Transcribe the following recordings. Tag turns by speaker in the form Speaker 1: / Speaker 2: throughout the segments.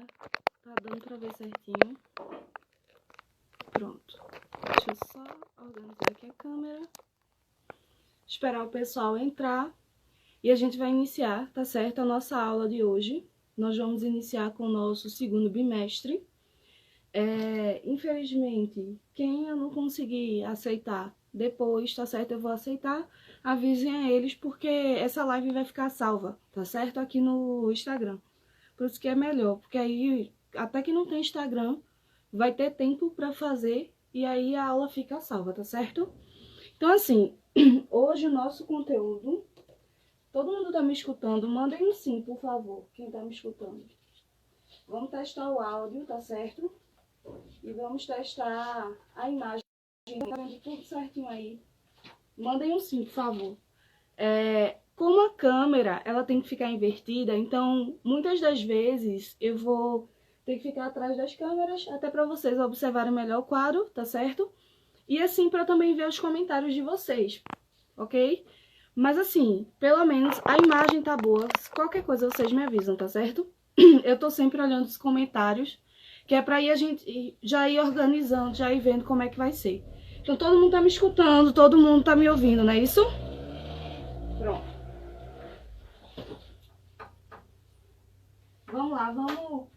Speaker 1: né? Tá dando pra ver certinho. Pronto. Deixa eu só organizar aqui a câmera. Esperar o pessoal entrar. E a gente vai iniciar, tá certo? A nossa aula de hoje. Nós vamos iniciar com o nosso segundo bimestre. Infelizmente, quem eu não conseguir aceitar depois, tá certo? Eu vou aceitar. Avisem a eles, porque essa live vai ficar salva, tá certo? Aqui no Instagram. Por isso que é melhor, porque aí, até que não tem Instagram, vai ter tempo pra fazer e aí a aula fica salva, tá certo? Então, assim, hoje o nosso conteúdo... Todo mundo tá me escutando? Mandem um sim, por favor, quem tá me escutando. Vamos testar o áudio, tá certo? E vamos testar a imagem. Tá vendo tudo certinho aí? Mandem um sim, por favor. Como a câmera, ela tem que ficar invertida, então, muitas das vezes, eu vou ter que ficar atrás das câmeras, até pra vocês observarem melhor o quadro, tá certo? E assim, pra também ver os comentários de vocês, ok? Mas assim, pelo menos a imagem tá boa. Qualquer coisa vocês me avisam, tá certo? Eu tô sempre olhando os comentários, que é pra ir a gente já ir organizando, já ir vendo como é que vai ser. Então todo mundo tá me escutando, todo mundo tá me ouvindo, não é isso? Pronto. Vamos lá, vamos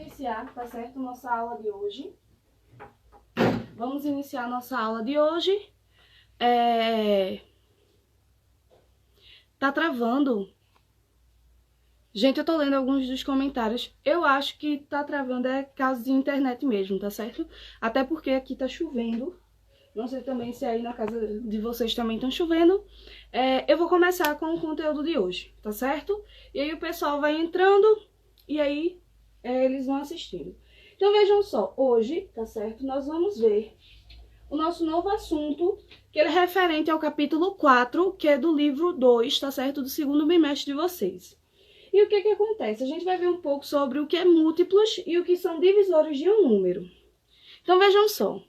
Speaker 1: iniciar, tá certo? Nossa aula de hoje. Vamos iniciar nossa aula de hoje. Tá travando? Gente, eu tô lendo alguns dos comentários. Eu acho que tá travando é caso de internet mesmo, tá certo? Até porque aqui tá chovendo. Não sei também se aí na casa de vocês também estão chovendo. Eu vou começar com o conteúdo de hoje, tá certo? E aí o pessoal vai entrando e aí eles vão assistindo. Então vejam só, hoje, tá certo? Nós vamos ver o nosso novo assunto, que ele é referente ao capítulo 4, que é do livro 2, tá certo? Do segundo bimestre de vocês. E o que acontece? A gente vai ver um pouco sobre o que é múltiplos e o que são divisores de um número. Então vejam só.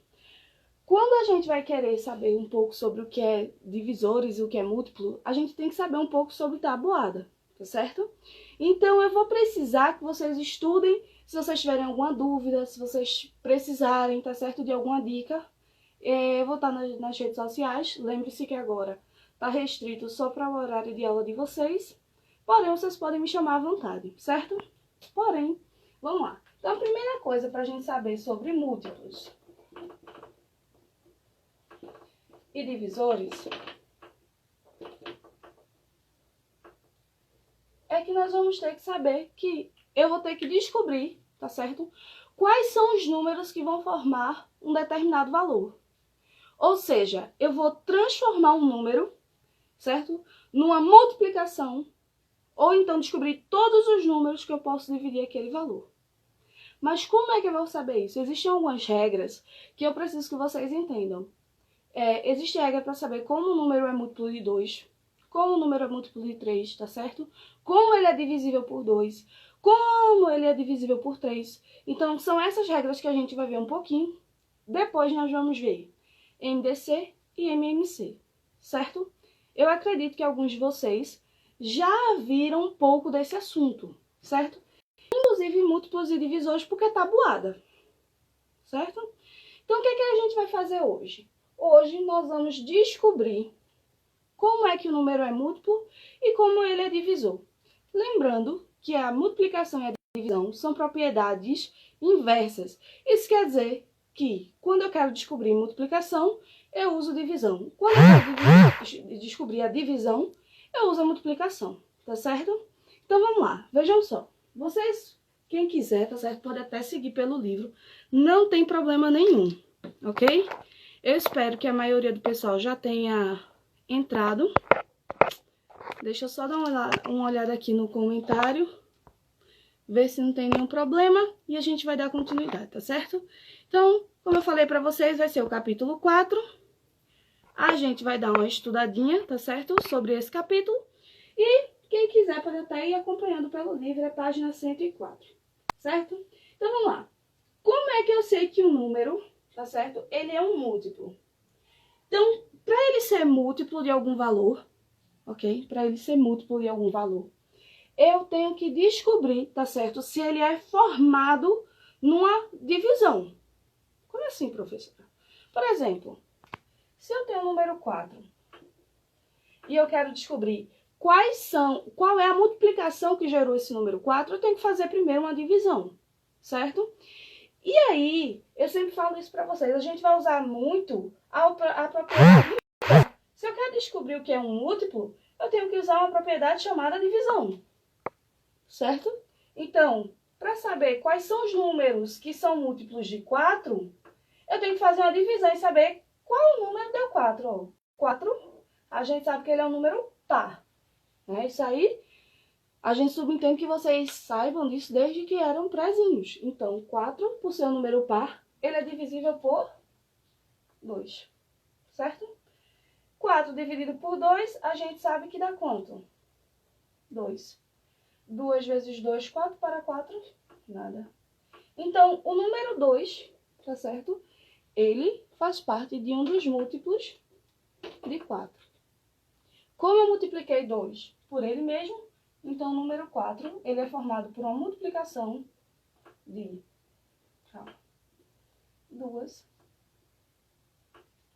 Speaker 1: Quando a gente vai querer saber um pouco sobre o que é divisores e o que é múltiplo, a gente tem que saber um pouco sobre tabuada, tá certo? Então eu vou precisar que vocês estudem, se vocês tiverem alguma dúvida, se vocês precisarem, tá certo, de alguma dica. Eu vou estar nas redes sociais. Lembre-se que agora está restrito só para o horário de aula de vocês. Porém, vocês podem me chamar à vontade, certo? Porém, vamos lá. Então, a primeira coisa para a gente saber sobre múltiplos e divisores é que nós vamos ter que saber que eu vou ter que descobrir, tá certo? Quais são os números que vão formar um determinado valor. Ou seja, eu vou transformar um número, certo? Numa multiplicação, ou então descobrir todos os números que eu posso dividir aquele valor. Mas como é que eu vou saber isso? Existem algumas regras que eu preciso que vocês entendam. Existe regra para saber como o número é múltiplo de 2, como o número é múltiplo de 3, tá certo? Como ele é divisível por 2, como ele é divisível por 3. Então, são essas regras que a gente vai ver um pouquinho. Depois nós vamos ver MDC e MMC, certo? Eu acredito que alguns de vocês já viram um pouco desse assunto, certo? Inclusive múltiplos e divisores, porque é tabuada, certo? Então, o que a gente vai fazer hoje? Hoje nós vamos descobrir como é que o número é múltiplo e como ele é divisor. Lembrando que a multiplicação e a divisão são propriedades inversas. Isso quer dizer que, quando eu quero descobrir multiplicação, eu uso divisão. Quando eu quero descobrir a divisão, eu uso a multiplicação, tá certo? Então vamos lá, vejam só. Vocês, quem quiser, tá certo, pode até seguir pelo livro, não tem problema nenhum, ok? Eu espero que a maioria do pessoal já tenha entrado. Deixa eu só dar uma olhada aqui no comentário, ver se não tem nenhum problema e a gente vai dar continuidade, tá certo? Então, como eu falei pra vocês, vai ser o capítulo 4. A gente vai dar uma estudadinha, tá certo? Sobre esse capítulo. E quem quiser pode até ir acompanhando pelo livro, é página 104, certo? Então, vamos lá. Como é que eu sei que um número, tá certo? Ele é um múltiplo. Então, para ele ser múltiplo de algum valor, ok? Para ele ser múltiplo de algum valor, eu tenho que descobrir, tá certo? Se ele é formado numa divisão. Como assim, professora? Por exemplo, se eu tenho o número 4 e eu quero descobrir qual é a multiplicação que gerou esse número 4, eu tenho que fazer primeiro uma divisão, certo? E aí, eu sempre falo isso para vocês, a gente vai usar muito a propriedade. Se eu quero descobrir o que é um múltiplo, eu tenho que usar uma propriedade chamada divisão, certo? Então, para saber quais são os números que são múltiplos de 4, eu tenho que fazer uma divisão e saber qual número deu 4. Ó. 4, a gente sabe que ele é um número par. Né? Isso aí, a gente subentende que vocês saibam disso desde que eram prezinhos. Então, 4, por ser um número par, ele é divisível por 2, certo? 4 dividido por 2, a gente sabe que dá quanto? 2. 2 vezes 2, 4 para 4, nada. Então, o número 2, tá certo? Ele faz parte de um dos múltiplos de 4. Como eu multipliquei 2 por ele mesmo, então o número 4, ele é formado por uma multiplicação de 2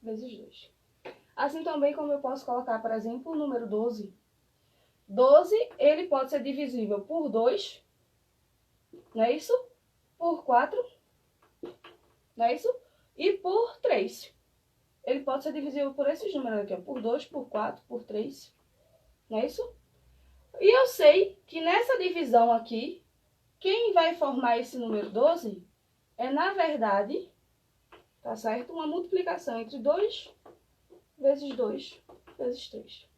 Speaker 1: vezes 2. Assim também como eu posso colocar, por exemplo, o número 12. 12, ele pode ser divisível por 2, não é isso? Por 4, não é isso? E por 3. Ele pode ser divisível por esses números aqui, ó, por 2, por 4, por 3, não é isso? E eu sei que nessa divisão aqui, quem vai formar esse número 12 é, na verdade, tá certo? Uma multiplicação entre 2 vezes 2 vezes 3.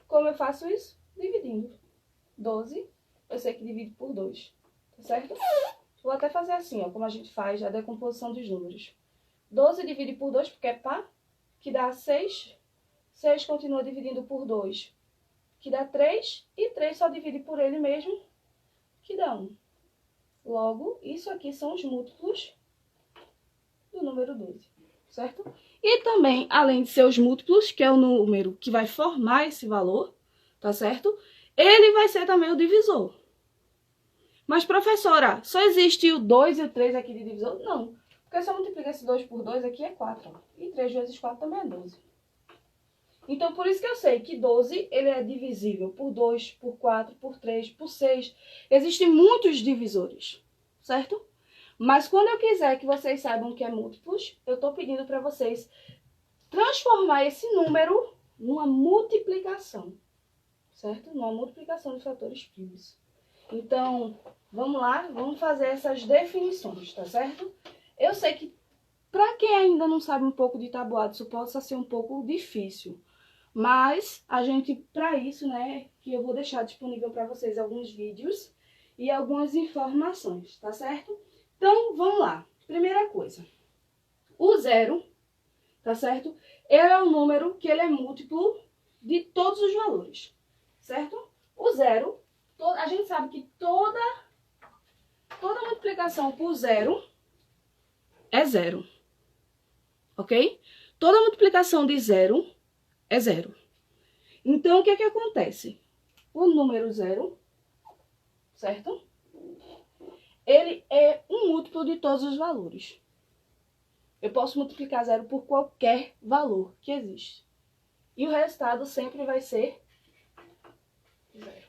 Speaker 1: Como eu faço isso? Dividindo. 12, eu sei que divido por 2, tá certo? Vou até fazer assim, ó, como a gente faz a decomposição dos números. 12 divide por 2, porque é par, que dá 6. 6 continua dividindo por 2, que dá 3. E 3 só divide por ele mesmo, que dá 1. Logo, isso aqui são os múltiplos do número 12, certo? E também, além de ser os múltiplos, que é o número que vai formar esse valor, tá certo? Ele vai ser também o divisor. Mas, professora, só existe o 2 e o 3 aqui de divisor? Não. Porque se eu multiplicar esse 2 por 2, aqui é 4. Ó. E 3 vezes 4 também é 12. Então, por isso que eu sei que 12, ele é divisível por 2, por 4, por 3, por 6. Existem muitos divisores, certo? Mas quando eu quiser que vocês saibam que é múltiplos, eu estou pedindo para vocês transformar esse número numa multiplicação, certo? Numa multiplicação de fatores primos. Então, vamos lá, vamos fazer essas definições, tá certo? Eu sei que para quem ainda não sabe um pouco de tabuado, isso possa ser um pouco difícil. Mas a gente, para isso, né, que eu vou deixar disponível para vocês alguns vídeos e algumas informações, tá certo? Então, vamos lá. Primeira coisa, o 0, tá certo? Ele é um número que ele é múltiplo de todos os valores, certo? O 0, a gente sabe que toda multiplicação por 0 é 0, ok? Toda multiplicação de 0 é 0. Então, o que é que acontece? O número 0, certo? Ele é um múltiplo de todos os valores. Eu posso multiplicar 0 por qualquer valor que existe. E o resultado sempre vai ser 0.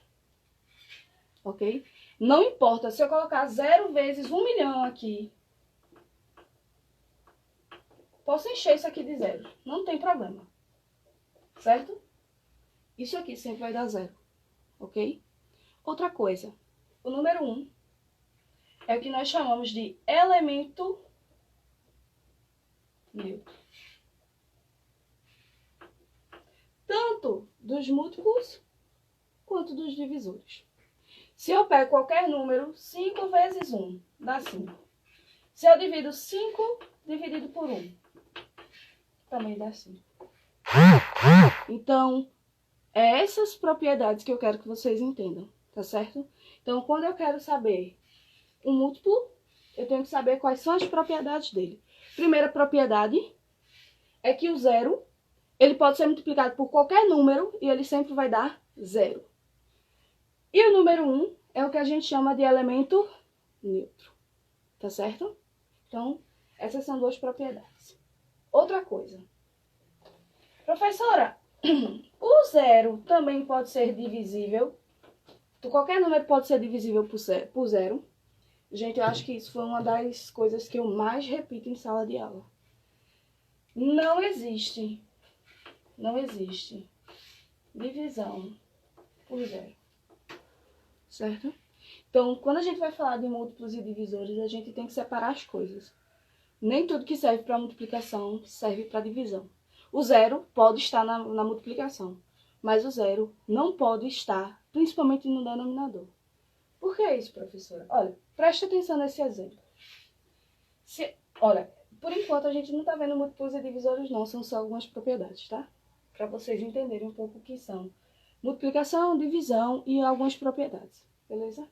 Speaker 1: Ok? Não importa, se eu colocar 0 vezes 1 milhão aqui, posso encher isso aqui de 0. Não tem problema. Certo? Isso aqui sempre vai dar 0. Ok? Outra coisa. O número 1 é o que nós chamamos de elemento neutro. Tanto dos múltiplos quanto dos divisores. Se eu pego qualquer número, 5 vezes 1 dá 5. Se eu divido 5 dividido por 1, também dá 5. Então, é essas propriedades que eu quero que vocês entendam, tá certo? Então, quando eu quero saber um múltiplo, eu tenho que saber quais são as propriedades dele. Primeira propriedade é que o 0, ele pode ser multiplicado por qualquer número e ele sempre vai dar 0. E o número 1 é o que a gente chama de elemento neutro. Tá certo? Então, essas são duas propriedades. Outra coisa. Professora, o 0 também pode ser divisível. Qualquer número pode ser divisível por 0. Gente, eu acho que isso foi uma das coisas que eu mais repito em sala de aula. Não existe divisão por 0. Certo? Então, quando a gente vai falar de múltiplos e divisores, a gente tem que separar as coisas. Nem tudo que serve para multiplicação serve para divisão. O 0 pode estar na multiplicação, mas o 0 não pode estar, principalmente no denominador. Por que isso, professora? Olha, preste atenção nesse exemplo. Olha, por enquanto a gente não está vendo múltiplos e divisores não, são só algumas propriedades, tá? Para vocês entenderem um pouco o que são multiplicação, divisão e algumas propriedades, beleza?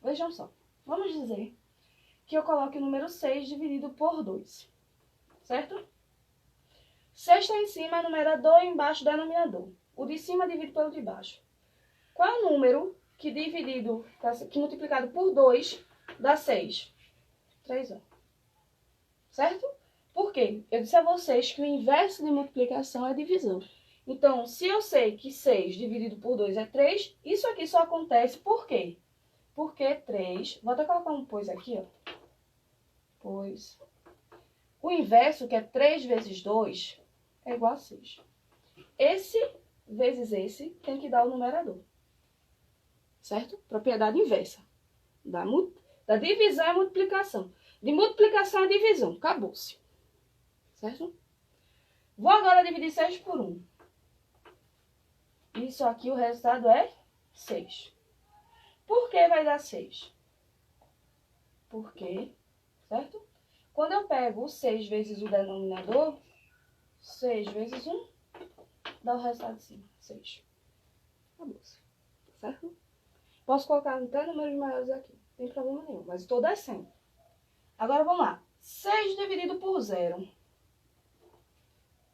Speaker 1: Vejam só, vamos dizer que eu coloque o número 6 dividido por 2, certo? 6 está em cima, numerador, embaixo, denominador. O de cima divide pelo de baixo. Qual é o número que multiplicado por 2 dá 6? 3, ó. Certo? Por quê? Eu disse a vocês que o inverso de multiplicação é divisão. Então, se eu sei que 6 dividido por 2 é 3, isso aqui só acontece por quê? Porque 3... Vou até colocar um pois aqui, ó. Pois. O inverso, que é 3 vezes 2, é igual a 6. Esse vezes esse tem que dar o numerador. Certo? Propriedade inversa. Da divisão é multiplicação. De multiplicação é divisão. Acabou-se. Certo? Vou agora dividir 6 por 1. Isso aqui, o resultado é 6. Por que vai dar 6? Porque, certo? Quando eu pego o 6 vezes o denominador, 6 vezes 1, dá o resultado de cima, 6. Acabou-se. Certo? Posso colocar até números maiores aqui, não tem problema nenhum, mas estou descendo. Agora vamos lá. 6 dividido por 0.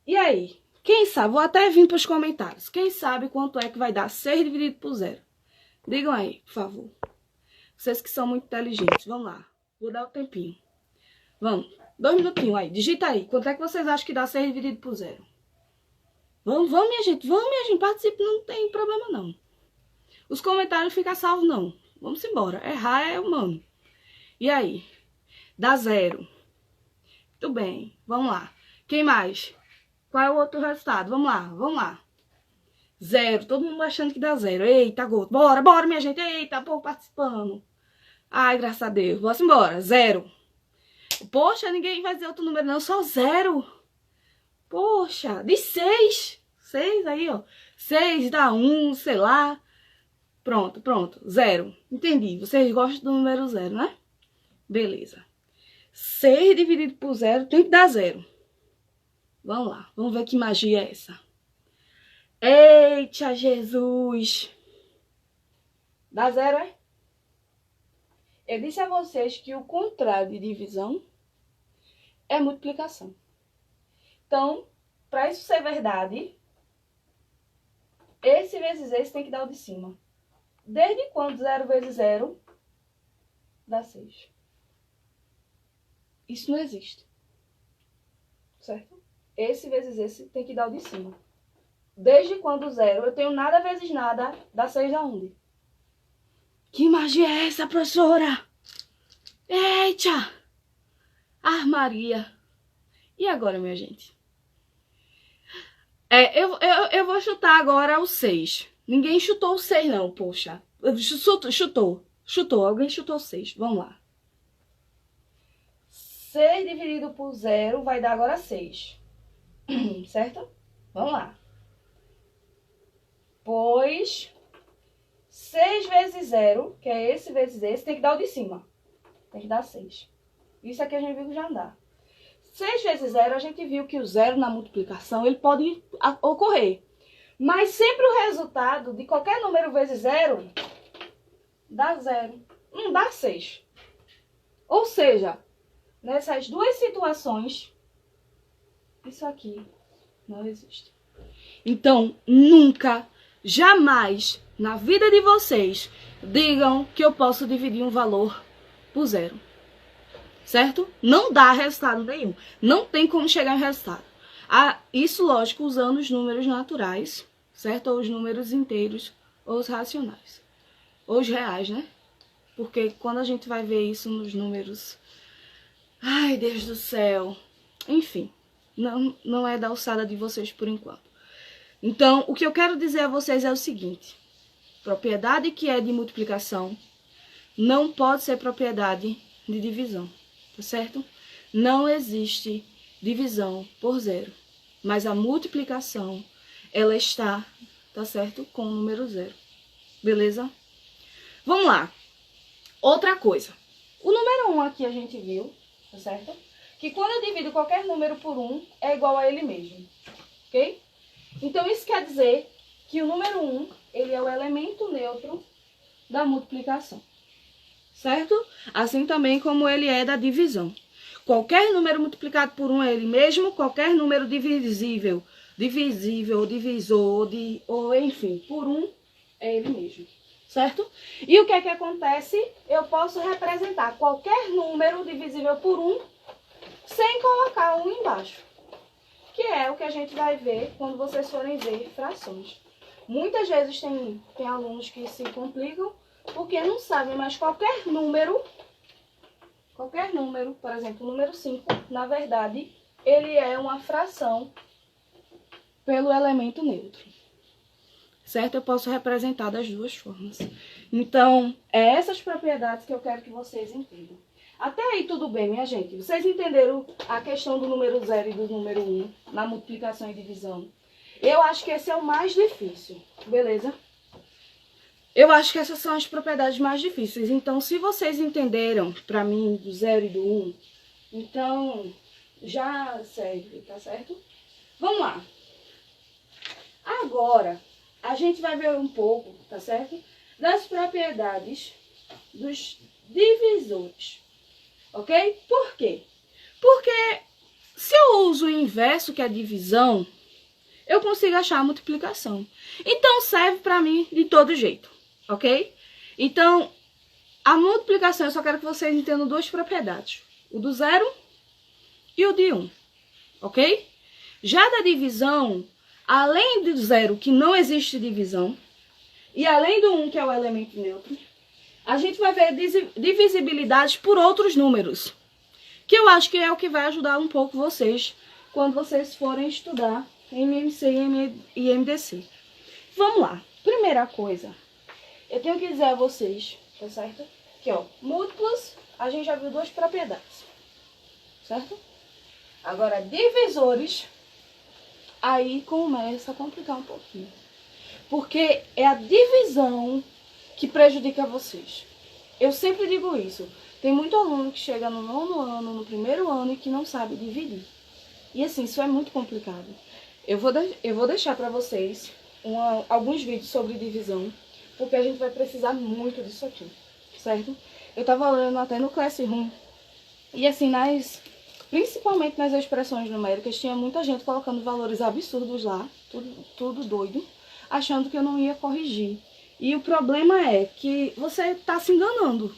Speaker 1: E aí? Quem sabe? Vou até vir para os comentários. Quem sabe quanto é que vai dar 6 dividido por 0? Digam aí, por favor. Vocês que são muito inteligentes. Vamos lá. Vou dar o tempinho. Vamos. 2 minutinhos aí. Digita aí. Quanto é que vocês acham que dá 6 dividido por 0? Vamos, minha gente. Vamos, minha gente. Participe, não tem problema, não. Os comentários não ficam salvos, não. Vamos embora. Errar é humano. E aí? Dá 0. Muito bem. Vamos lá. Quem mais? Qual é o outro resultado? Vamos lá, vamos lá. 0. Todo mundo achando que dá 0. Eita, Goto. Bora, minha gente. Eita, povo participando. Ai, graças a Deus. Vamos embora. 0. Poxa, ninguém vai dizer outro número, não. Só 0. Poxa, de 6. 6 aí, ó. 6 dá 1, sei lá. Pronto. 0. Entendi. Vocês gostam do número 0, né? Beleza. 6 dividido por 0 tem que dar 0. Vamos lá, vamos ver que magia é essa. Eita, Jesus! Dá 0, é? Eu disse a vocês que o contrário de divisão é multiplicação. Então, para isso ser verdade, esse vezes esse tem que dar o de cima. Desde quando 0 vezes 0 dá 6? Isso não existe. Certo? Esse vezes esse tem que dar o de cima. Desde quando 0, eu tenho nada vezes nada, dá 6 aonde? Que magia é essa, professora? Eita! Ah, Maria! E agora, minha gente? Eu vou chutar agora o 6. Ninguém chutou o 6, não, poxa. Chutou. Alguém chutou o 6. Vamos lá. 6 dividido por 0 vai dar agora 6. Certo? Vamos lá. Pois 6 vezes 0, que é esse vezes esse, tem que dar o de cima. Tem que dar 6. Isso aqui a gente viu que já dá. 6 vezes 0, a gente viu que o 0 na multiplicação, ele pode ocorrer. Mas sempre o resultado de qualquer número vezes 0 dá 0. Não dá 6. Ou seja, nessas duas situações, isso aqui não existe. Então, nunca jamais na vida de vocês digam que eu posso dividir um valor por zero. Certo? Não dá resultado nenhum. Não tem como chegar em resultado. Isso, lógico, usando os números naturais, certo? Ou os números inteiros, ou os racionais. Ou os reais, né? Porque quando a gente vai ver isso nos números... Ai, Deus do céu. Enfim, não é da alçada de vocês por enquanto. Então, o que eu quero dizer a vocês é o seguinte. Propriedade que é de multiplicação não pode ser propriedade de divisão, tá certo? Não existe divisão por zero, mas a multiplicação, ela está, tá certo? Com o número zero, beleza? Vamos lá. Outra coisa. O número 1 aqui a gente viu, tá certo? Que quando eu divido qualquer número por 1, é igual a ele mesmo, ok? Então, isso quer dizer que o número 1, ele é o elemento neutro da multiplicação, certo? Assim também como ele é da divisão. Qualquer número multiplicado por 1 é ele mesmo, qualquer número divisível, divisor, ou enfim, por 1 é ele mesmo, certo? E o que é que acontece? Eu posso representar qualquer número divisível por 1 sem colocar 1 embaixo, que é o que a gente vai ver quando vocês forem ver frações. Muitas vezes tem alunos que se complicam porque não sabem, mas qualquer número, por exemplo, o número 5, na verdade, ele é uma fração pelo elemento neutro, certo? Eu posso representar das duas formas. Então, é essas propriedades que eu quero que vocês entendam. Até aí tudo bem, minha gente? Vocês entenderam a questão do número 0 e do número 1 na multiplicação e divisão? Eu acho que esse é o mais difícil, beleza? Eu acho que essas são as propriedades mais difíceis. Então, se vocês entenderam, pra mim, do 0 e do 1, então já serve, tá certo? Vamos lá. Agora, a gente vai ver um pouco, tá certo? Das propriedades dos divisores, ok? Por quê? Porque se eu uso o inverso, que é a divisão, eu consigo achar a multiplicação. Então, serve pra mim de todo jeito, ok? Então, a multiplicação, eu só quero que vocês entendam duas propriedades. O do 0 e o de 1, ok? Já da divisão, além do 0, que não existe divisão, e além do 1, que é o elemento neutro, a gente vai ver divisibilidades por outros números, que eu acho que é o que vai ajudar um pouco vocês quando vocês forem estudar MMC e MDC. Vamos lá. Primeira coisa, eu tenho que dizer a vocês, tá certo? Que, ó, múltiplos, a gente já viu duas propriedades, certo? Agora, divisores, aí começa a complicar um pouquinho. Porque é a divisão que prejudica vocês. Eu sempre digo isso. Tem muito aluno que chega no 9º ano, no 1º ano e que não sabe dividir. E assim, isso é muito complicado. Eu vou deixar para vocês alguns vídeos sobre divisão, porque a gente vai precisar muito disso aqui, certo? Eu tava olhando até no Classroom, e assim, principalmente nas expressões numéricas, tinha muita gente colocando valores absurdos lá, tudo doido, achando que eu não ia corrigir. E o problema é que você tá se enganando.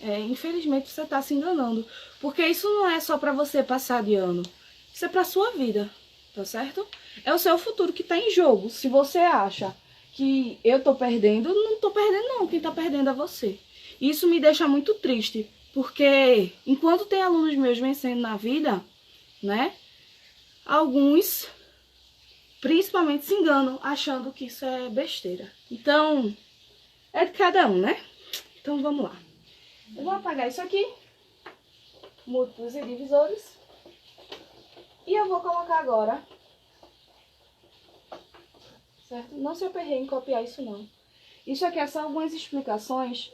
Speaker 1: Infelizmente você tá se enganando, porque isso não é só para você passar de ano, isso é para sua vida, tá certo? É o seu futuro que tá em jogo. Se você acha que eu tô perdendo, não tô perdendo não, quem tá perdendo é você. Isso me deixa muito triste, porque enquanto tem alunos meus vencendo na vida, né, alguns principalmente se enganam achando que isso é besteira. Então, é de cada um, né? Então vamos lá. Eu vou apagar isso aqui, múltiplos e divisores, e eu vou colocar agora, certo? Não se aperreie em copiar isso não. Isso aqui é só algumas explicações,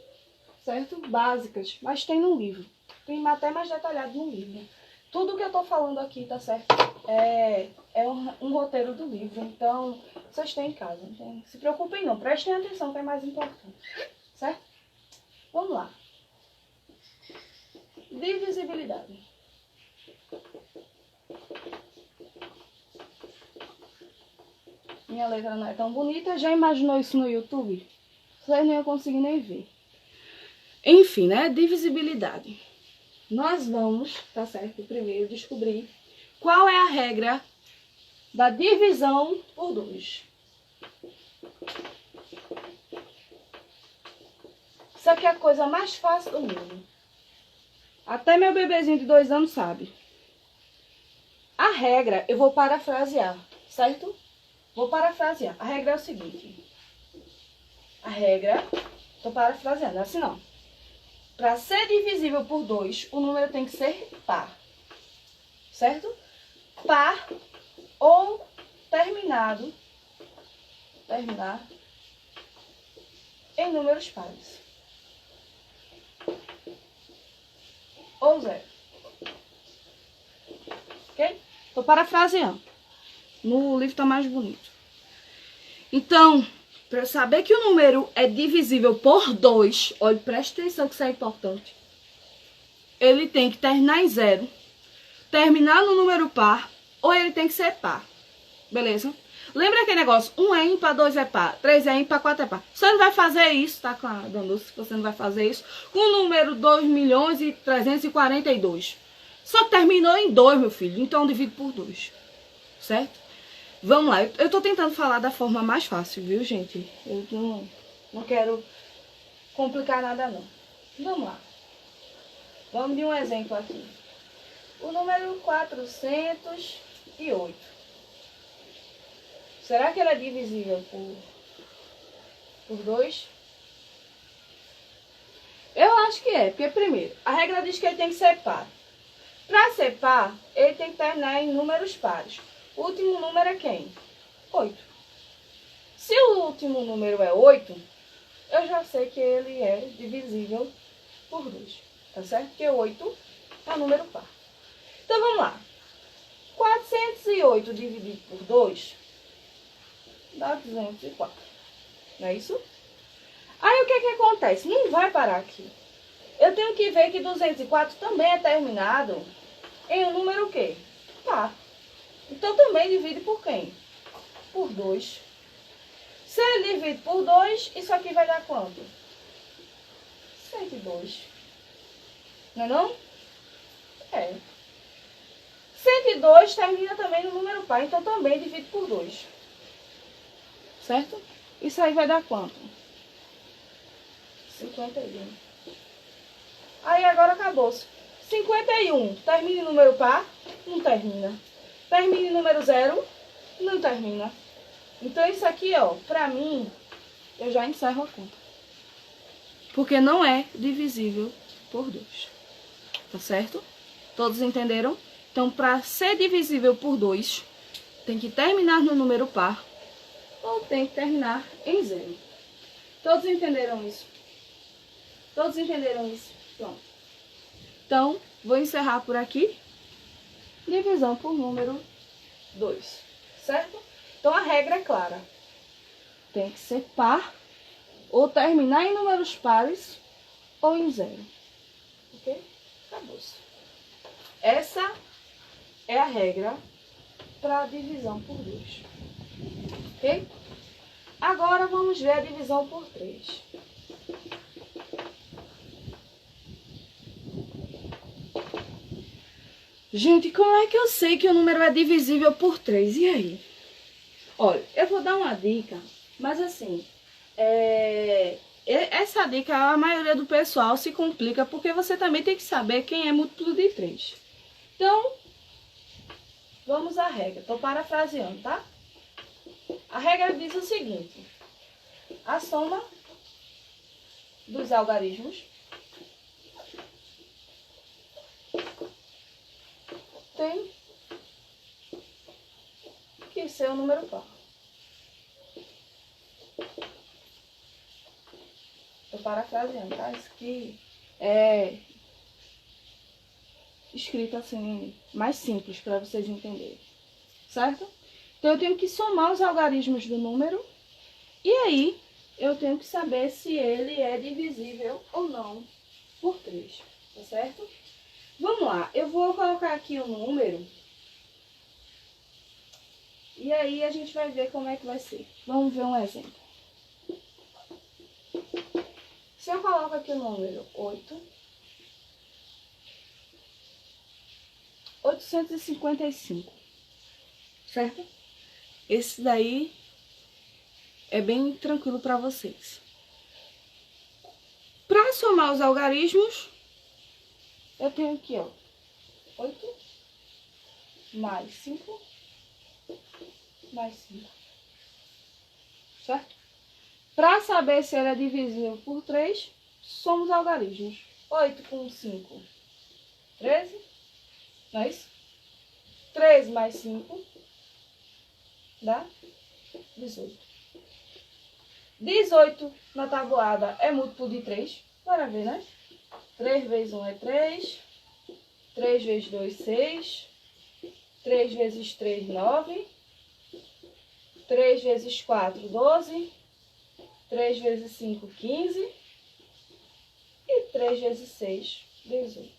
Speaker 1: certo? Básicas, mas tem no livro. Tem até mais detalhado no livro. Tudo que eu tô falando aqui, tá certo? É um roteiro do livro, então vocês têm em casa. Não se preocupem não, prestem atenção que é mais importante, certo? Vamos lá. Divisibilidade. minha letra não é tão bonita. Já imaginou isso no YouTube? Vocês não iam conseguir nem ver. Enfim, né? Divisibilidade. Nós vamos, tá certo, primeiro descobrir qual é a regra da divisão por 2. Isso aqui é a coisa mais fácil do mundo. Até meu bebezinho de 2 anos sabe. A regra, eu vou parafrasear, certo? Vou parafrasear. A regra é o seguinte. A regra, tô parafraseando, assim não. Para ser divisível por 2, o número tem que ser par. Certo? Par ou terminar em números pares. Ou 0. Ok? Tô parafraseando. No livro tá mais bonito. Então, para eu saber que o número é divisível por 2, olha, presta atenção que isso é importante. Ele tem que terminar em 0, terminar no número par, ou ele tem que ser par. Beleza? Lembra aquele negócio? 1 é ímpar, 2 é par, 3 é ímpar, 4 é par. Você não vai fazer isso, tá com a Danusa? Você não vai fazer isso com o número 2.342. Só terminou em 2, meu filho. Então, divide por 2. Certo? Vamos lá. Eu tô tentando falar da forma mais fácil, viu, gente? Eu não quero complicar nada, não. Vamos lá. Vamos de um exemplo aqui. O número 408. Será que ele é divisível por 2? Eu acho que é, porque primeiro, a regra diz que ele tem que ser par. Para ser par, ele tem que terminar em números pares. O último número é quem? 8. Se o último número é 8, eu já sei que ele é divisível por 2. Tá certo? Porque 8 é um número par. Então vamos lá. 408 dividido por 2 dá 204. Não é isso? Aí o que acontece? Não vai parar aqui. Eu tenho que ver que 204 também é terminado em um número o quê? Par. Então também divide por quem? Por 2. Se ele divide por 2, isso aqui vai dar quanto? 102. Não é não? É. 102 termina também no número par, então também divide por 2. Certo? Isso aí vai dar quanto? 51. Aí agora acabou-se. 51 termina em número par? Não termina. Termina em número 0? Não termina. Então isso aqui, ó, pra mim, eu já encerro a conta. Porque não é divisível por 2. Tá certo? Todos entenderam? Então, pra ser divisível por 2, tem que terminar no número par ou tem que terminar em 0. Todos entenderam isso? Todos entenderam isso? Pronto. Então, vou encerrar por aqui. Divisão por número 2. Certo? Então, a regra é clara. Tem que ser par, ou terminar em números pares, ou em 0. Ok? Acabou-se. Essa é a regra para a divisão por 2. Ok? Agora, vamos ver a divisão por 3. Gente, como é que eu sei que o número é divisível por 3? E aí? Olha, eu vou dar uma dica, mas assim, essa dica a maioria do pessoal se complica porque você também tem que saber quem é múltiplo de 3. Então, vamos à regra. Estou parafraseando, tá? A regra diz o seguinte: a soma dos algarismos tem que ser um número par. Estou parafraseando, tá? Isso aqui é escrito assim, mais simples para vocês entenderem, certo? Então, eu tenho que somar os algarismos do número e aí eu tenho que saber se ele é divisível ou não por 3, tá certo? Vamos lá, eu vou colocar aqui o número E aí a gente vai ver como é que vai ser. Vamos ver um exemplo. Se eu coloco aqui o número 855, certo? Esse daí é bem tranquilo para vocês. Para somar os algarismos, eu tenho aqui, ó, 8 mais 5 mais 5, certo? Para saber se ele é divisível por 3, somos algarismos. 8 com 5, 13, não é isso? 13 mais 5 dá 18. 18 na tabuada é múltiplo de 3. Bora ver, né? 3 vezes 1 é 3. 3 vezes 2, 6. 3 vezes 3, 9. 3 vezes 4, 12. 3 vezes 5, 15. E 3 vezes 6, 18.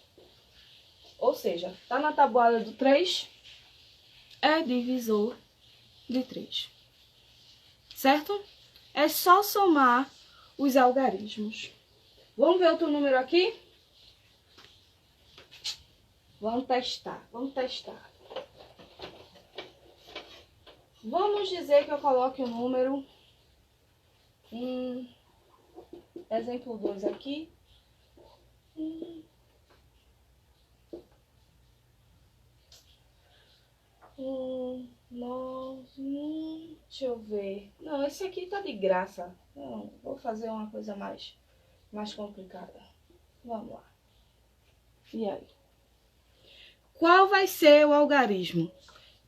Speaker 1: Ou seja, tá na tabuada do 3, é divisor de 3. Certo? É só somar os algarismos. Vamos ver outro número aqui? Vamos testar, vamos testar. Vamos dizer que eu coloque o número... exemplo 2 aqui. Deixa eu ver. Não, esse aqui tá de graça. Não, vou fazer uma coisa mais complicada. Vamos lá. E aí? Qual vai ser o algarismo?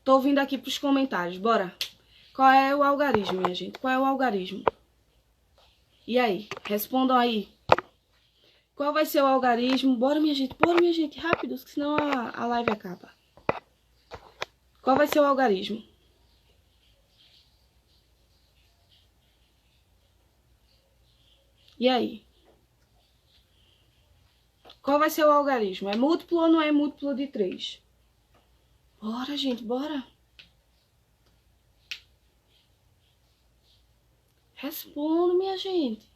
Speaker 1: Tô vindo aqui pros comentários, bora. Qual é o algarismo, minha gente? Qual é o algarismo? E aí? Respondam aí. Qual vai ser o algarismo? Bora, minha gente, rápido, senão a live acaba. Qual vai ser o algarismo? E aí? Qual vai ser o algarismo? É múltiplo ou não é múltiplo de 3? Bora, gente, bora. Responda, minha gente.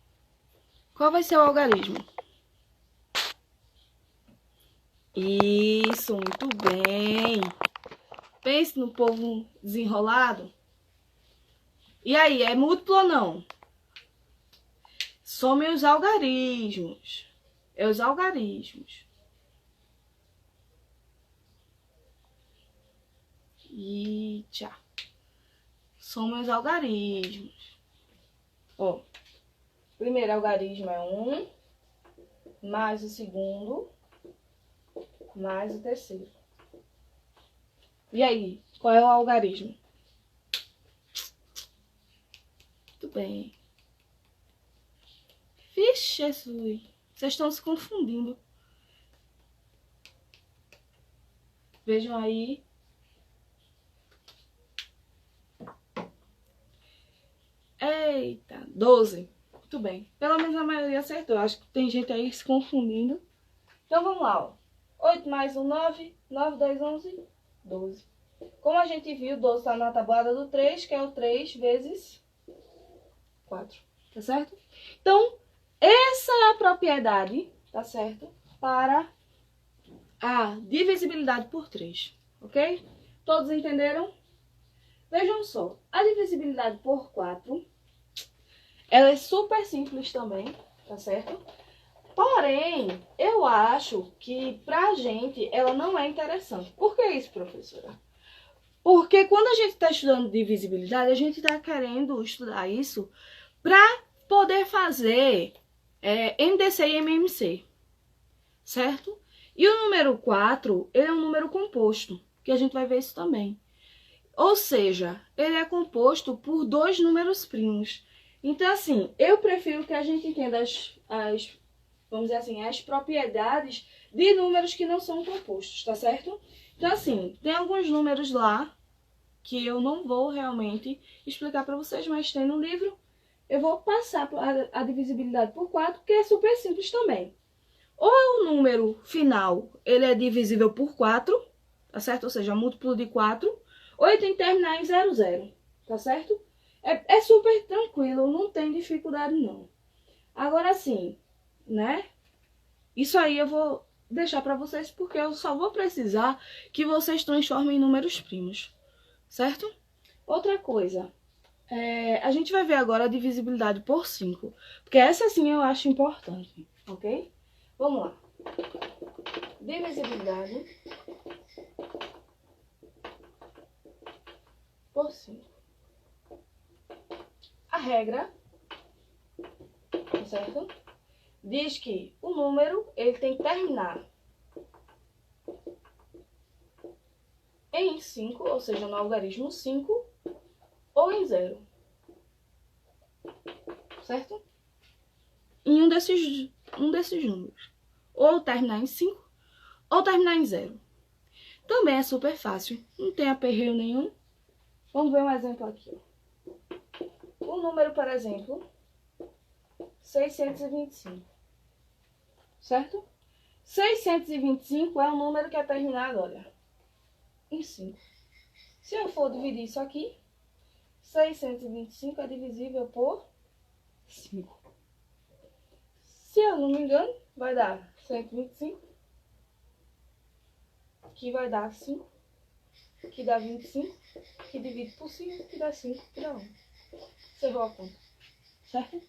Speaker 1: Qual vai ser o algarismo? Isso, muito bem. Pense no povo desenrolado. E aí, é múltiplo ou não? Some os algarismos. É os algarismos. E tchau. Some os algarismos. Ó, primeiro algarismo é 1, mais o segundo, mais o terceiro. E aí, qual é o algarismo? Muito bem. Vixe, Jesus. Vocês estão se confundindo. Vejam aí. Eita, 12. Muito bem. Pelo menos a maioria acertou. Acho que tem gente aí se confundindo. Então vamos lá, ó. 8 mais 1, 9. 9, 10, 11, 12. Como a gente viu, 12 está na tabuada do 3, que é o 3 vezes 4. Tá certo? Então, essa é a propriedade, tá certo? Para a divisibilidade por 3, ok? Todos entenderam? Vejam só, a divisibilidade por 4, ela é super simples também, tá certo? Porém, eu acho que pra gente ela não é interessante. Por que isso, professora? Porque quando a gente está estudando divisibilidade, a gente está querendo estudar isso para poder fazer MDC e MMC, certo? E o número 4, ele é um número composto, que a gente vai ver isso também. Ou seja, ele é composto por 2 números primos. Então, assim, eu prefiro que a gente entenda vamos dizer assim, as propriedades de números que não são compostos, tá certo? Então, assim, tem alguns números lá que eu não vou realmente explicar para vocês, mas tem no livro. Eu vou passar a divisibilidade por 4, que é super simples também. Ou o número final, ele é divisível por 4, tá certo? Ou seja, múltiplo de 4. ou ele tem que terminar em 00, tá certo? É super tranquilo, não tem dificuldade não. Agora sim, né? Isso aí eu vou deixar para vocês porque eu só vou precisar que vocês transformem em números primos, certo? Outra coisa, a gente vai ver agora a divisibilidade por 5, porque essa sim eu acho importante, ok? Vamos lá. Divisibilidade por 5. A regra, certo? Diz que o número ele tem que terminar em 5, ou seja, no algarismo 5, ou em 0. Certo? Em um desses números. Ou terminar em 5, ou terminar em 0. Também é super fácil, não tem aperreio nenhum. Vamos ver um exemplo aqui. O número, por exemplo, 625. Certo? 625 é um número que é terminado, olha, em 5. Se eu for dividir isso aqui, 625 é divisível por 5. Se eu não me engano, vai dar 125, que vai dar 5, que dá 25, que divide por 5, que dá 5, que dá 1. Você viu a conta, certo?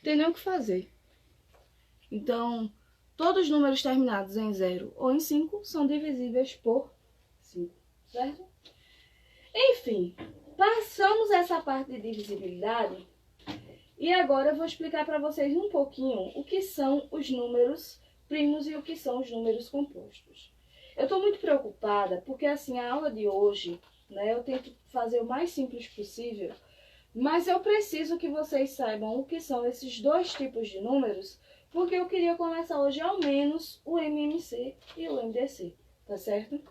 Speaker 1: Tem nem o que fazer. Então, todos os números terminados em 0 ou em 5 são divisíveis por 5, certo? Enfim, passamos essa parte de divisibilidade e agora eu vou explicar para vocês um pouquinho o que são os números primos e o que são os números compostos. Eu estou muito preocupada porque assim, a aula de hoje, né, eu tento fazer o mais simples possível, mas eu preciso que vocês saibam o que são esses dois tipos de números, porque eu queria começar hoje ao menos o MMC e o MDC, tá certo?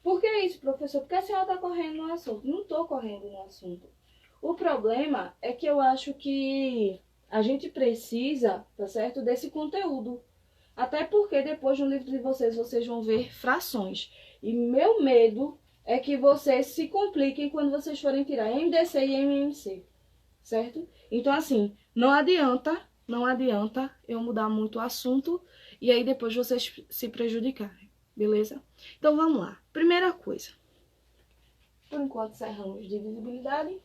Speaker 1: Por que isso, professor? Porque a senhora está correndo no assunto. Não estou correndo no assunto. O problema é que eu acho que a gente precisa, tá certo, desse conteúdo. Até porque depois no livro de vocês vão ver frações. E meu medo é que vocês se compliquem quando vocês forem tirar MDC e MMC, certo? Então, assim, não adianta eu mudar muito o assunto e aí depois vocês se prejudicarem, beleza? Então, vamos lá. Primeira coisa. Por enquanto, encerramos divisibilidade.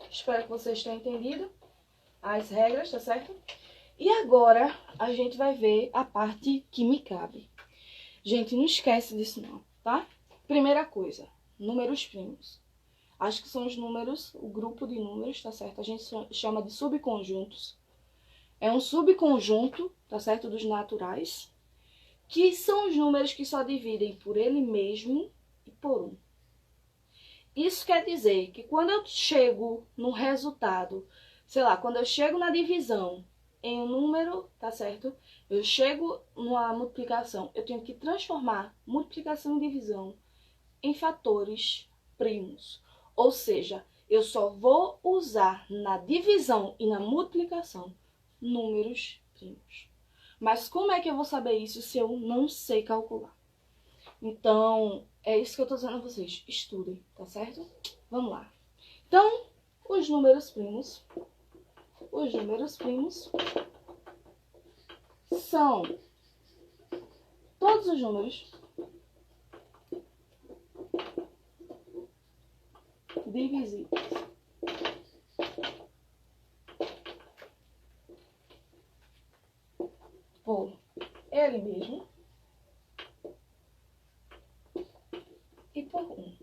Speaker 1: Espero que vocês tenham entendido as regras, tá certo? E agora, a gente vai ver a parte que me cabe. Gente, não esquece disso não, tá? Primeira coisa, números primos. Acho que são os números, o grupo de números, tá certo? A gente chama de subconjuntos. É um subconjunto, tá certo? Dos naturais, que são os números que só dividem por ele mesmo e por 1. Isso quer dizer que quando eu chego no resultado, sei lá, quando eu chego na divisão em um número, tá certo? Eu chego numa multiplicação, eu tenho que transformar multiplicação e divisão em fatores primos. Ou seja, eu só vou usar na divisão e na multiplicação números primos. Mas como é que eu vou saber isso se eu não sei calcular? Então, é isso que eu tô dizendo a vocês. Estudem, tá certo? Vamos lá. Então, os números primos são todos os números divisíveis por ele mesmo e por 1,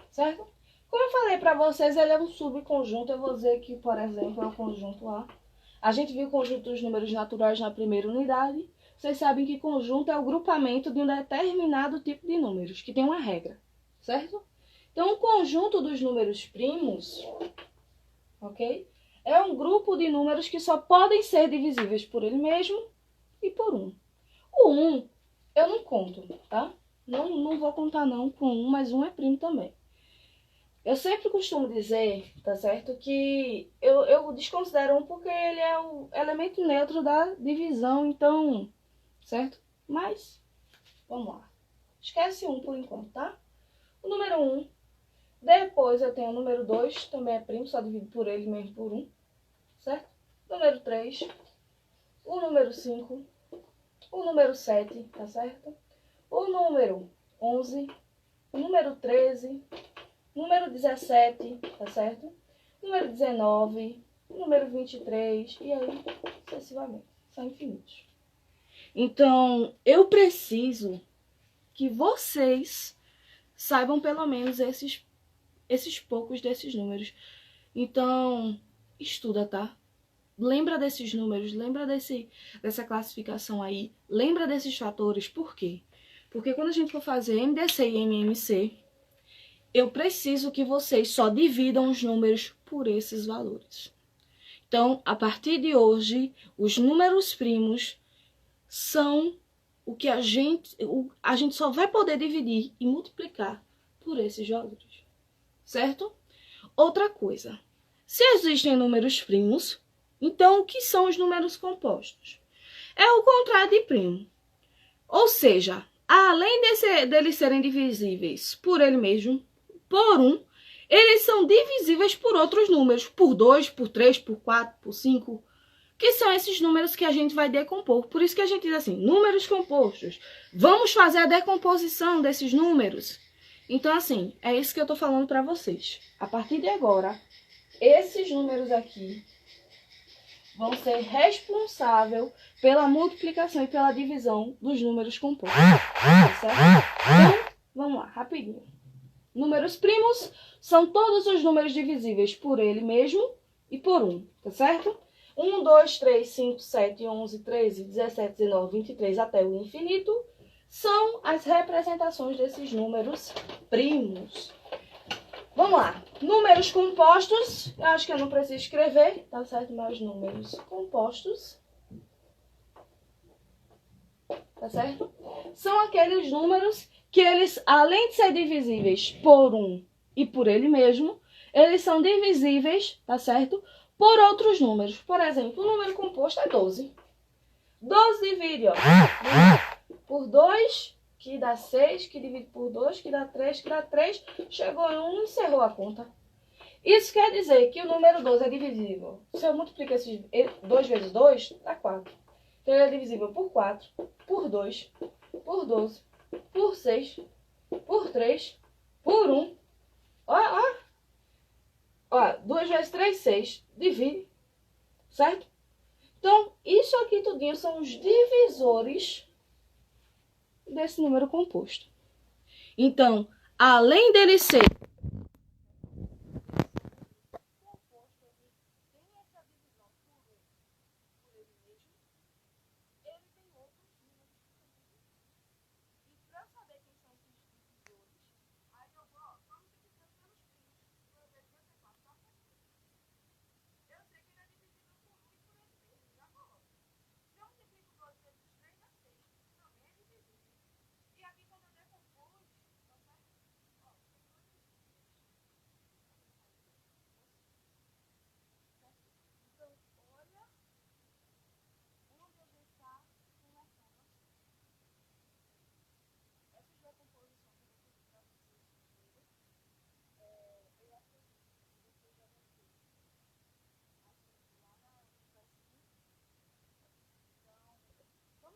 Speaker 1: certo? Como eu falei para vocês, ele é um subconjunto. Eu vou dizer que, por exemplo, é o conjunto A. A gente viu o conjunto dos números naturais na primeira unidade. Vocês sabem que conjunto é o grupamento de um determinado tipo de números, que tem uma regra, certo? Então, o conjunto dos números primos, ok? É um grupo de números que só podem ser divisíveis por ele mesmo e por 1. O 1 eu não conto, tá? Não vou contar não com 1, mas 1 é primo também. Eu sempre costumo dizer, tá certo, que eu desconsidero 1 porque ele é o elemento neutro da divisão, então, certo? Mas, vamos lá. Esquece 1 por enquanto, tá? O número 1. Depois eu tenho o número 2, também é primo, só divido por ele mesmo por 1, certo? Número 3, o número 5, o número 7, tá certo? O número 11, o número 13, o número 17, tá certo? O número 19, o número 23, e aí, sucessivamente. São infinitos. Então, eu preciso que vocês saibam pelo menos esses poucos desses números. Então, estuda, tá? Lembra desses números, lembra dessa classificação aí, lembra desses fatores. Por quê? Porque quando a gente for fazer MDC e MMC, eu preciso que vocês só dividam os números por esses valores. Então, a partir de hoje, os números primos são o que a gente só vai poder dividir e multiplicar por esses valores, certo? Outra coisa, se existem números primos, então o que são os números compostos? É o contrário de primo. Ou seja, além deles serem divisíveis por ele mesmo, por 1, eles são divisíveis por outros números, por 2, por 3, por 4, por 5, que são esses números que a gente vai decompor. Por isso que a gente diz assim, números compostos. Vamos fazer a decomposição desses números. Então, assim, é isso que eu tô falando para vocês. A partir de agora, esses números aqui vão ser responsáveis pela multiplicação e pela divisão dos números compostos. Tá certo? Então, vamos lá, rapidinho. Números primos são todos os números divisíveis por ele mesmo e por 1, tá certo? 1, 2, 3, 5, 7, 11, 13, 17, 19, 23 até o infinito são as representações desses números primos. Vamos lá. Números compostos, eu acho que eu não preciso escrever, tá certo? Mas números compostos, tá certo? São aqueles números que eles, além de ser divisíveis por 1 e por ele mesmo, eles são divisíveis, tá certo? Por outros números. Por exemplo, o número composto é 12. 12 divide, ó, por 2, que dá 6, que divide por 2, que dá 3, que dá 3. Chegou em 1 e encerrou a conta. Isso quer dizer que o número 12 é divisível. Se eu multiplico esses 2 vezes 2, dá 4. Então, ele é divisível por 4, por 2, por 12, por 6, por 3, por 1. Ó, 2 vezes 3, 6. Divide, certo? Então, isso aqui tudinho são os divisores desse número composto. Então, além dele ser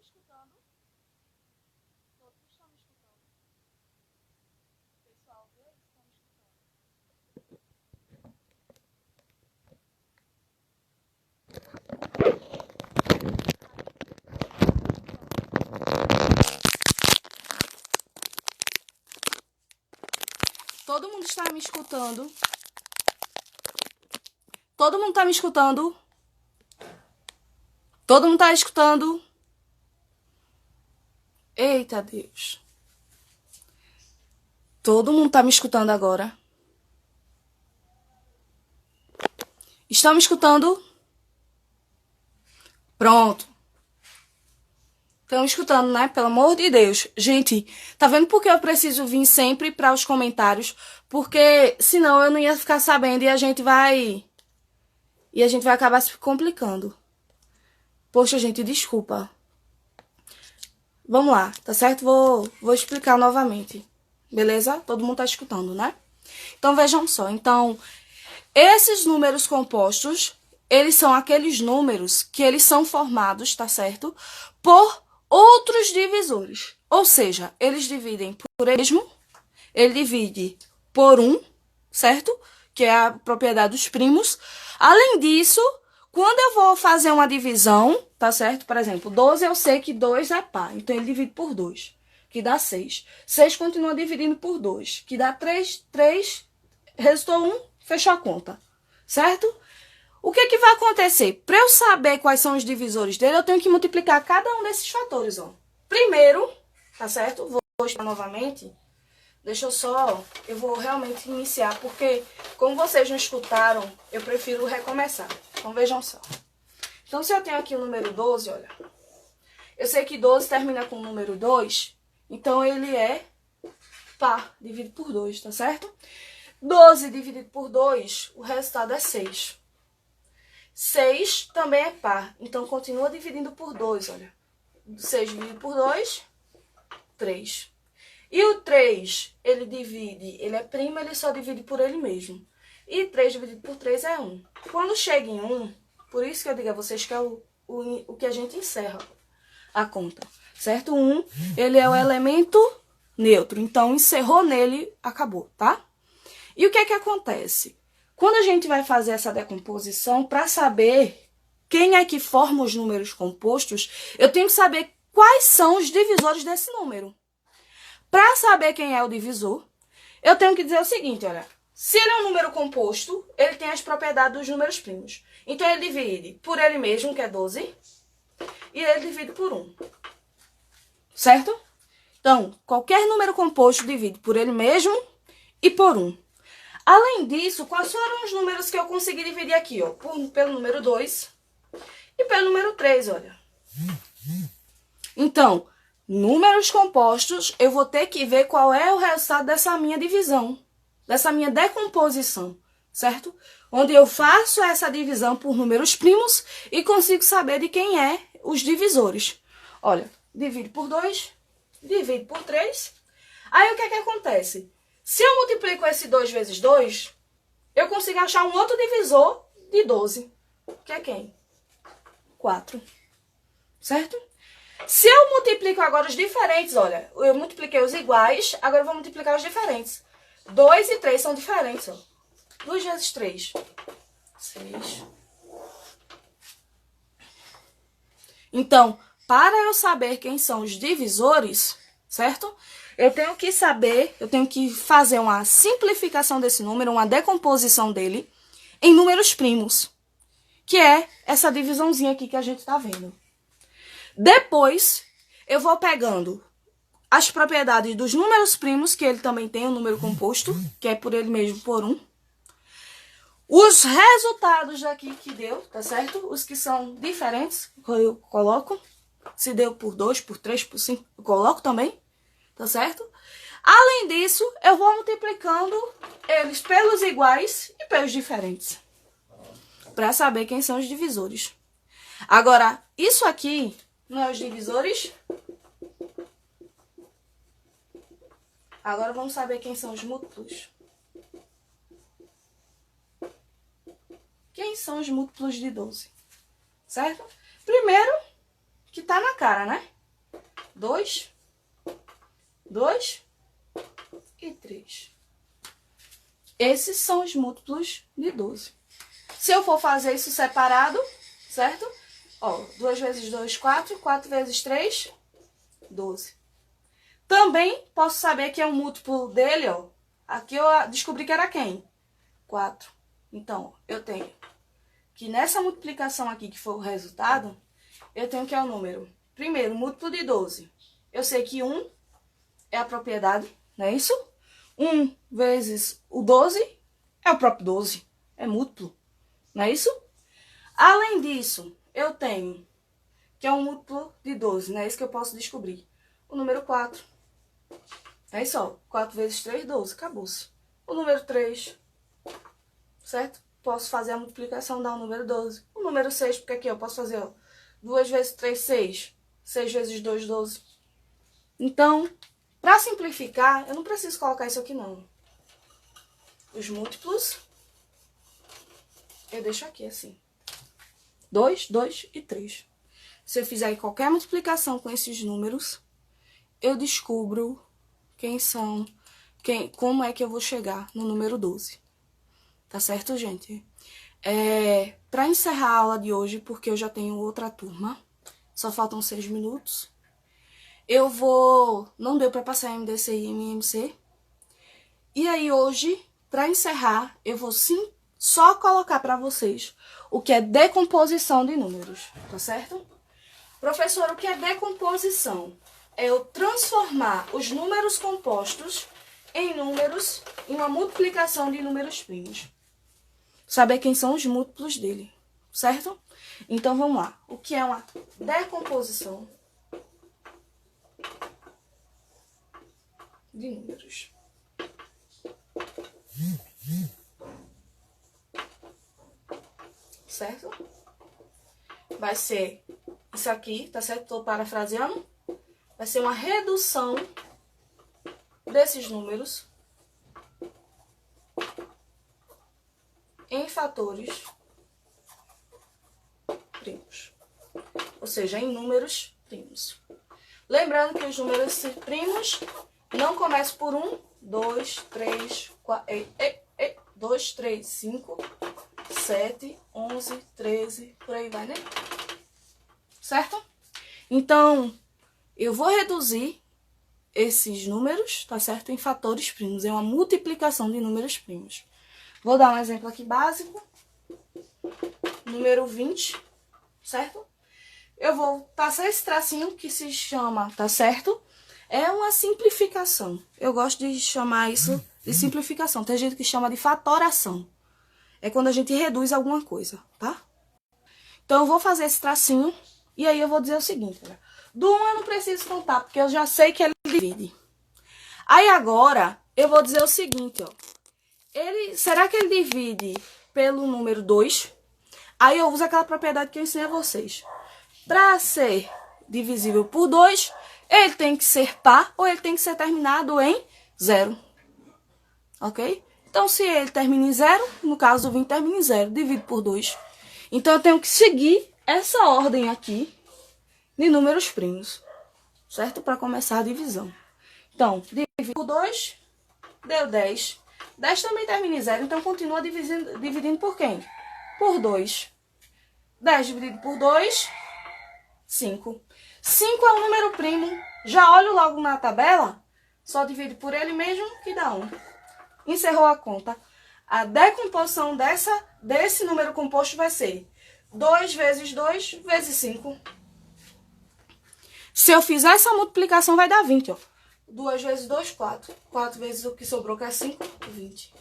Speaker 1: escutando? Todos estão me escutando? Pessoal, eles estão me escutando? Todo mundo está me escutando? Todo mundo está me escutando? Todo mundo está escutando? Eita Deus. Todo mundo tá me escutando agora? Estão me escutando? Pronto. Estão escutando, né? Pelo amor de Deus. Gente, tá vendo por que eu preciso vir sempre para os comentários? Porque senão eu não ia ficar sabendo e a gente vai acabar se complicando. Poxa, gente, desculpa. Vamos lá, tá certo? Vou explicar novamente, beleza? Todo mundo tá escutando, né? Então, vejam só. Então, esses números compostos, eles são aqueles números que eles são formados, tá certo? Por outros divisores. Ou seja, eles dividem por ele mesmo, ele divide por 1, certo? Que é a propriedade dos primos. Além disso, quando eu vou fazer uma divisão, tá certo? Por exemplo, 12 eu sei que 2 é par, então ele divide por 2, que dá 6. 6 continua dividindo por 2, que dá 3. 3, restou 1, fechou a conta, certo? O que vai acontecer? Para eu saber quais são os divisores dele, eu tenho que multiplicar cada um desses fatores, ó. Primeiro, tá certo? Vou explicar novamente. Eu vou realmente iniciar, porque como vocês não escutaram, eu prefiro recomeçar. Então, vejam só. Então, se eu tenho aqui o número 12, olha. Eu sei que 12 termina com o número 2, então ele é par, dividido por 2, tá certo? 12 dividido por 2, o resultado é 6. 6 também é par, então continua dividindo por 2, olha. 6 dividido por 2, 3. E o 3, ele é primo, ele só divide por ele mesmo. E 3 dividido por 3 é 1. Quando chega em 1, por isso que eu digo a vocês que é o que a gente encerra a conta, certo? 1, ele é o elemento neutro, então encerrou nele, acabou, tá? E o que é que acontece? Quando a gente vai fazer essa decomposição, para saber quem é que forma os números compostos, eu tenho que saber quais são os divisores desse número. Para saber quem é o divisor, eu tenho que dizer o seguinte, olha. Se ele é um número composto, ele tem as propriedades dos números primos. Então, ele divide por ele mesmo, que é 12, e ele divide por 1. Certo? Então, qualquer número composto divide por ele mesmo e por 1. Além disso, quais foram os números que eu consegui dividir aqui, ó? Pelo número 2 e pelo número 3, olha. Então, números compostos, eu vou ter que ver qual é o resultado dessa minha divisão, dessa minha decomposição, certo? Onde eu faço essa divisão por números primos e consigo saber de quem é os divisores. Olha, divide por 2, divide por 3. Aí, o que é que acontece? Se eu multiplico esse 2 vezes 2, eu consigo achar um outro divisor de 12. Que é quem? 4. Certo? Se eu multiplico agora os diferentes, olha, eu multipliquei os iguais, agora eu vou multiplicar os diferentes. 2 e 3 são diferentes, ó. 2 vezes 3. 6. Então, para eu saber quem são os divisores, certo? Eu tenho que fazer uma simplificação desse número, uma decomposição dele em números primos, que é essa divisãozinha aqui que a gente está vendo. Depois, eu vou pegando as propriedades dos números primos, que ele também tem um número composto, que é por ele mesmo por 1. Os resultados daqui que deu, tá certo? Os que são diferentes, eu coloco. Se deu por 2, por 3, por 5, eu coloco também, tá certo? Além disso, eu vou multiplicando eles pelos iguais e pelos diferentes, para saber quem são os divisores. Agora, isso aqui não é os divisores. Agora vamos saber quem são os múltiplos. Quem são os múltiplos de 12? Certo? Primeiro, que tá na cara, né? 2, 2 e 3. Esses são os múltiplos de 12. Se eu for fazer isso separado, certo? Ó, 2 vezes 2, 4. 4 vezes 3, 12. Também posso saber que é um múltiplo dele, ó. Aqui eu descobri que era quem? 4. Então, eu tenho que nessa multiplicação aqui, que foi o resultado, eu tenho que é o número. Primeiro, múltiplo de 12. Eu sei que 1 é a propriedade, não é isso? 1 vezes o 12 é o próprio 12. É múltiplo, não é isso? Além disso, eu tenho que é um múltiplo de 12, não é isso que eu posso descobrir. O número 4. É isso, ó. 4 vezes 3, 12. Acabou-se. O número 3, certo? Posso fazer a multiplicação, dar o número 12. O número 6, porque aqui eu posso fazer, ó. 2 vezes 3, 6. 6 vezes 2, 12. Então, para simplificar, eu não preciso colocar isso aqui não. Os múltiplos, eu deixo aqui assim. 2, 2 e 3. Se eu fizer qualquer multiplicação com esses números, eu descubro como é que eu vou chegar no número 12. Tá certo, gente? Para encerrar a aula de hoje, porque eu já tenho outra turma, só faltam 6 minutos, não deu para passar MDCI e MMC. E aí hoje, para encerrar, eu vou só colocar para vocês o que é decomposição de números, tá certo? Professor, o que é decomposição? É eu transformar os números compostos em uma multiplicação de números primos. Saber quem são os múltiplos dele, certo? Então, vamos lá. O que é uma decomposição de números? Certo? Vai ser isso aqui, tá certo? Estou parafraseando. Vai ser uma redução desses números em fatores primos. Ou seja, em números primos. Lembrando que os números primos não começam por 1, 2, 3, 4, 2, 3, 5, 7, 11, 13, por aí vai, né? Certo? Então, eu vou reduzir esses números, tá certo? Em fatores primos. É uma multiplicação de números primos. Vou dar um exemplo aqui básico. Número 20, certo? Eu vou passar esse tracinho que se chama, tá certo? É uma simplificação. Eu gosto de chamar isso de simplificação. Tem gente que chama de fatoração. É quando a gente reduz alguma coisa, tá? Então, eu vou fazer esse tracinho e aí eu vou dizer o seguinte, olha. Do 1 eu não preciso contar, porque eu já sei que ele divide. Aí agora, eu vou dizer o seguinte, ó. Será que ele divide pelo número 2? Aí eu uso aquela propriedade que eu ensinei a vocês. Para ser divisível por 2, ele tem que ser par ou ele tem que ser terminado em 0. Ok? Então, se ele termina em 0, no caso do 20 termina em 0, divido por 2. Então, eu tenho que seguir essa ordem aqui de números primos, certo? Para começar a divisão. Então, divido por 2, deu 10. 10 também termina em 0, então continua dividindo por quem? Por 2. 10 dividido por 2, 5. 5 é um número primo. Já olho logo na tabela, só divido por ele mesmo que dá 1. Encerrou a conta. A decomposição desse número composto vai ser 2 vezes 2 vezes 5. Se eu fizer essa multiplicação, vai dar 20, ó. 2 vezes 2, 4. 4 vezes o que sobrou, que é 5, 20.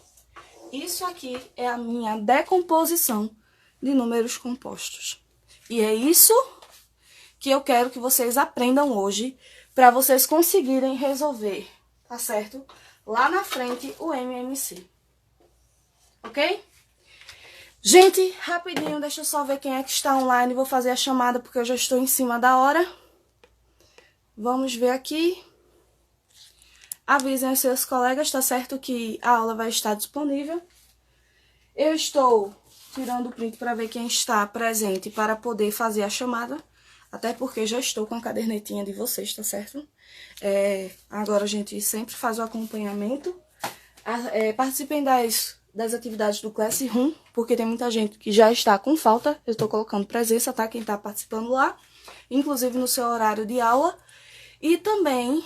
Speaker 1: Isso aqui é a minha decomposição de números compostos. E é isso que eu quero que vocês aprendam hoje, para vocês conseguirem resolver, tá certo? Lá na frente, o MMC. Ok? Gente, rapidinho, deixa eu só ver quem é que está online. Vou fazer a chamada, porque eu já estou em cima da hora. Vamos ver aqui. Avisem os seus colegas, tá certo? Que a aula vai estar disponível. Eu estou tirando o print para ver quem está presente para poder fazer a chamada. Até porque já estou com a cadernetinha de vocês, tá certo? Agora a gente sempre faz o acompanhamento. Participem das atividades do Classroom, porque tem muita gente que já está com falta. Eu estou colocando presença, tá? Quem está participando lá, inclusive no seu horário de aula. E também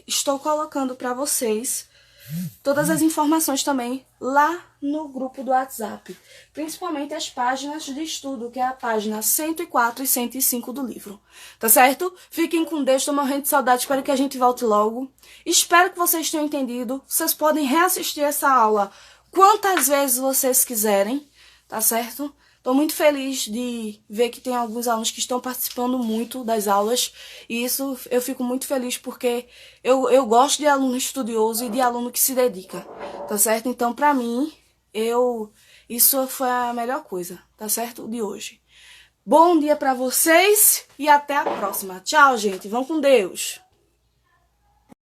Speaker 1: estou colocando para vocês todas as informações também lá no grupo do WhatsApp. Principalmente as páginas de estudo, que é a página 104 e 105 do livro. Tá certo? Fiquem com Deus, tô morrendo de saudade, espero que a gente volte logo. Espero que vocês tenham entendido. Vocês podem reassistir essa aula quantas vezes vocês quiserem, tá certo? Tô muito feliz de ver que tem alguns alunos que estão participando muito das aulas. E isso eu fico muito feliz porque eu gosto de aluno estudioso e de aluno que se dedica, tá certo? Então, pra mim, isso foi a melhor coisa, tá certo? De hoje. Bom dia pra vocês e até a próxima. Tchau, gente. Vão com Deus.